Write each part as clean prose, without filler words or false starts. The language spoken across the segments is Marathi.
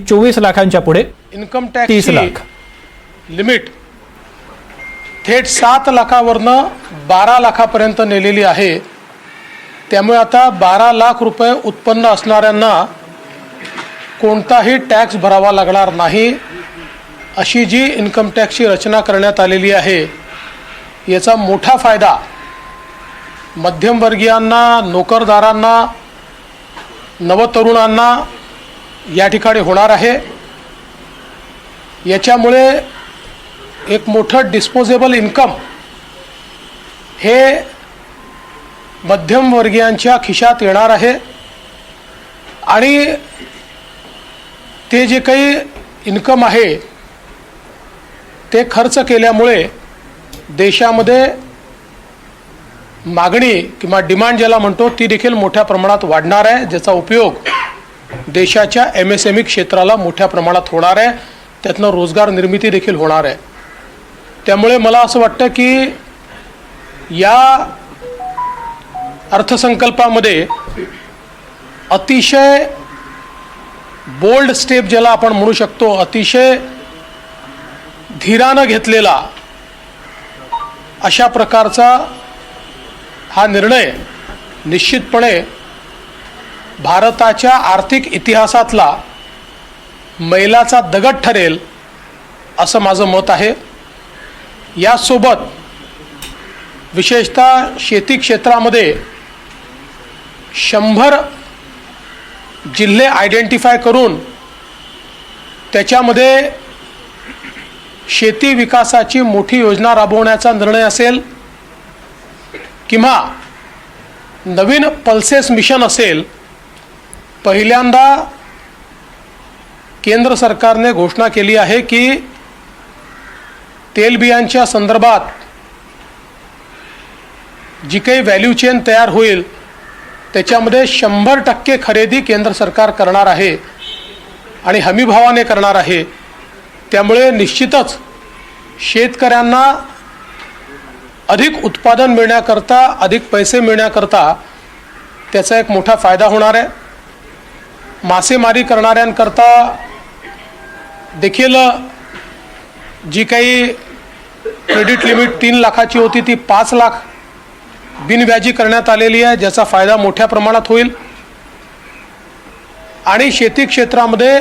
24 लाखांच्या पुढे इन्कम 30 टॅक्स लाख लिमिट थेट 7 लाखावरनं 12 लाखापर्यंत नेलेली आहे। त्यामुळे आता 12 लाख रुपये उत्पन्न असणाऱ्यांना कोणताही टॅक्स भरावा लागणार नाही, अशी जी इन्कम टॅक्सची रचना करण्यात आलेली आहे याचा मोठा फायदा मध्यमवर्गीयांना, नोकरदारांना, नवतरुणांना या ठिकाणी होणार आहे। याच्यामुळे एक मोठं डिस्पोजेबल इन्कम हे मध्यमवर्गीयांच्या खिशात येणार आहे आणि ते जे काही इन्कम आहे ते खर्च केल्यामुळे देशामध्ये मागणी किंवा डिमांड ज्याला म्हणतो ती देखील मोठ्या प्रमाणात वाढणार आहे, ज्याचा उपयोग देशाच्या MSME क्षेत्राला मोठ्या प्रमाणात होणार आहे, त्यातनं रोजगार निर्मिती देखील होणार आहे। त्यामुळे मला असं वाटतं की या अर्थसंकल्पामध्ये अतिशय बोल्ड स्टेप ज्याला आपण म्हणू शकतो, अतिशय धीरानं घेतलेला अशा प्रकारचा हा निर्णय निश्चितपणे भारताच्या आर्थिक इतिहासातला मैलाचा दगड ठरेल असं माझं मत आहे। यासोबत विशेषतः शेती क्षेत्रामध्ये 100 जिल्हे आयडेंटिफाय करून त्याच्यामध्ये शेती विकासाची मोठी योजना राबवण्याचा निर्णय असेल किंवा नवीन पल्सेस मिशन असेल, पहिल्यांदा केंद्र सरकारने घोषणा केली आहे की तेलबियांच्या संदर्भात जी काही व्हॅल्यू चेन तयार होईल त्याच्यामध्ये 100% खरेदी केंद्र सरकार करणार आहे आणि हमीभावाने करणार आहे। त्यामुळे निश्चितच शेतकऱ्यांना अधिक उत्पादन मिळण्याकरता, अधिक पैसे मिळण्याकरता त्याचा एक मोठा फायदा होणार आहे। मासेमारी करणाऱ्यांकरता देखील जी काही क्रेडिट लिमिट 3 लाखाची होती ती 5 लाख बिनव्याजी करण्यात आलेली आहे, ज्याचा फायदा मोठ्या प्रमाणात होईल। आणि शेती क्षेत्रामध्ये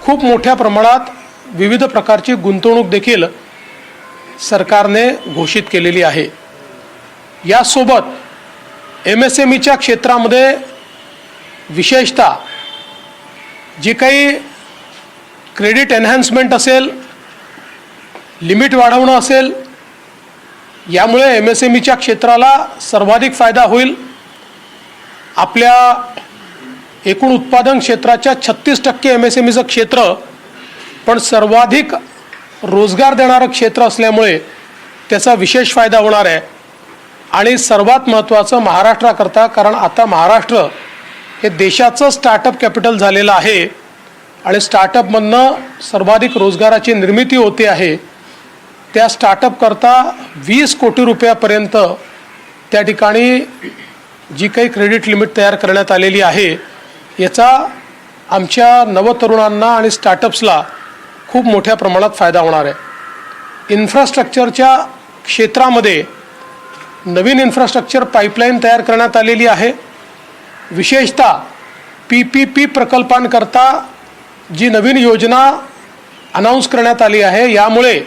खूप मोठ्या प्रमाणात विविध प्रकारची गुंतवणूक देखील सरकारने घोषित केलेली आहे। यासोबत MSMEच्या क्षेत्रामध्ये विशेषतः जी काही क्रेडिट एन्हान्समेंट असेल, लिमिट वाढवणं असेल, यामुळे MSMEच्या क्षेत्राला सर्वाधिक फायदा होईल। आपल्या एकूण उत्पादन क्षेत्राच्या 36% MSMEचं क्षेत्र पण सर्वाधिक रोजगार देणारं क्षेत्र असल्यामुळे त्याचा विशेष फायदा होणार आहे। आणि सर्वात महत्त्वाचं महाराष्ट्राकरता, कारण आता महाराष्ट्र हे देशाचं स्टार्टअप कॅपिटल झालेलं आहे आणि स्टार्टअपमधनं सर्वाधिक रोजगाराची निर्मिती होते आहे। त्या स्टार्टअपकरता 20 कोटी रुपयापर्यंत त्या ठिकाणी जी काही क्रेडिट लिमिट तयार करण्यात आलेली आहे याचा आमच्या नवतरुणांना आणि स्टार्टअप्सला खूप मोठ्या प्रमाणात फायदा होणार आहे। इन्फ्रास्ट्रक्चरच्या क्षेत्रामध्ये नवीन इन्फ्रास्ट्रक्चर पाईपलाईन तयार करण्यात आलेली आहे। विशेषतः PPP प्रकल्पांकरता जी नवीन योजना अनाऊन्स करण्यात आली आहे, यामुळे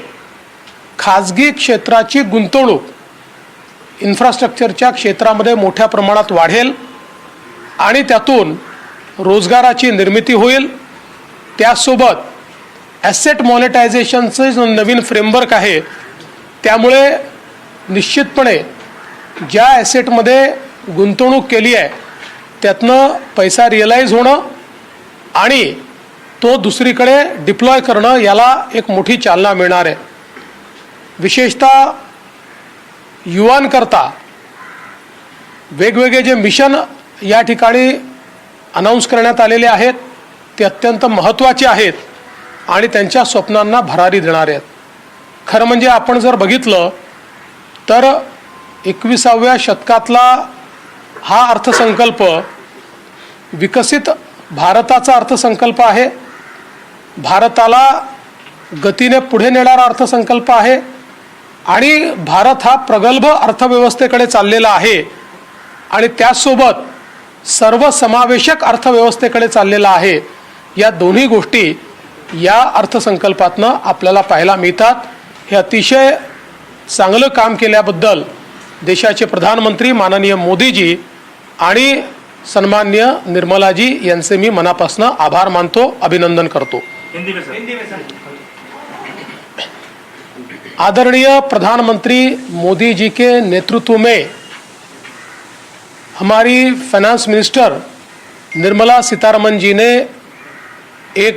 खाजगी क्षेत्राची गुंतवणूक इन्फ्रास्ट्रक्चरच्या क्षेत्रामध्ये मोठ्या प्रमाणात वाढेल आणि त्यातून रोजगाराची निर्मिती होईल। त्यासोबत ॲसेट मॉनिटायझेशनचं जो नवीन फ्रेमवर्क आहे त्यामुळे निश्चितपणे ज्या ॲसेटमध्ये गुंतवणूक केली आहे त्यातनं पैसा रिअलाईज होणं आणि तो दुसरीकडे डिप्लॉय करणं याला एक मोठी चालना मिळणार आहे। विशेषतः युवांकरता वेगवेगळे जे मिशन या ठिकाणी अनाऊन्स करण्यात आलेले आहेत ते अत्यंत महत्त्वाचे आहेत आणि त्यांच्या स्वप्नांना भरारी देणारे आहेत। खरं म्हणजे आपण जर बघितलं तर 21व्या शतकातला हा अर्थसंकल्प विकसित भारताचा अर्थसंकल्प आहे। भारताला गतीने पुढे नेणारा अर्थसंकल्प आहे आणि भारत हा प्रगल्भ अर्थव्यवस्थेकडे चाललेला आहे आणि त्याचसोबत सर्वसमावेशक अर्थव्यवस्थेकडे चाललेला आहे। या दोन्ही गोष्टी या अर्थसंकल्पातनं आपल्याला पाहायला मिळतात। हे अतिशय चांगलं काम केल्याबद्दल देशाचे प्रधानमंत्री माननीय मोदीजी आणि सन्माननीय निर्मलाजी यांचे मी मनापासून आभार मानतो, अभिनंदन करतो। हिंदी में सर। आदरणीय प्रधानमंत्री मोदी जी के नेतृत्व में हमारी फाइनेंस मिनिस्टर निर्मला सीतारमण जी ने एक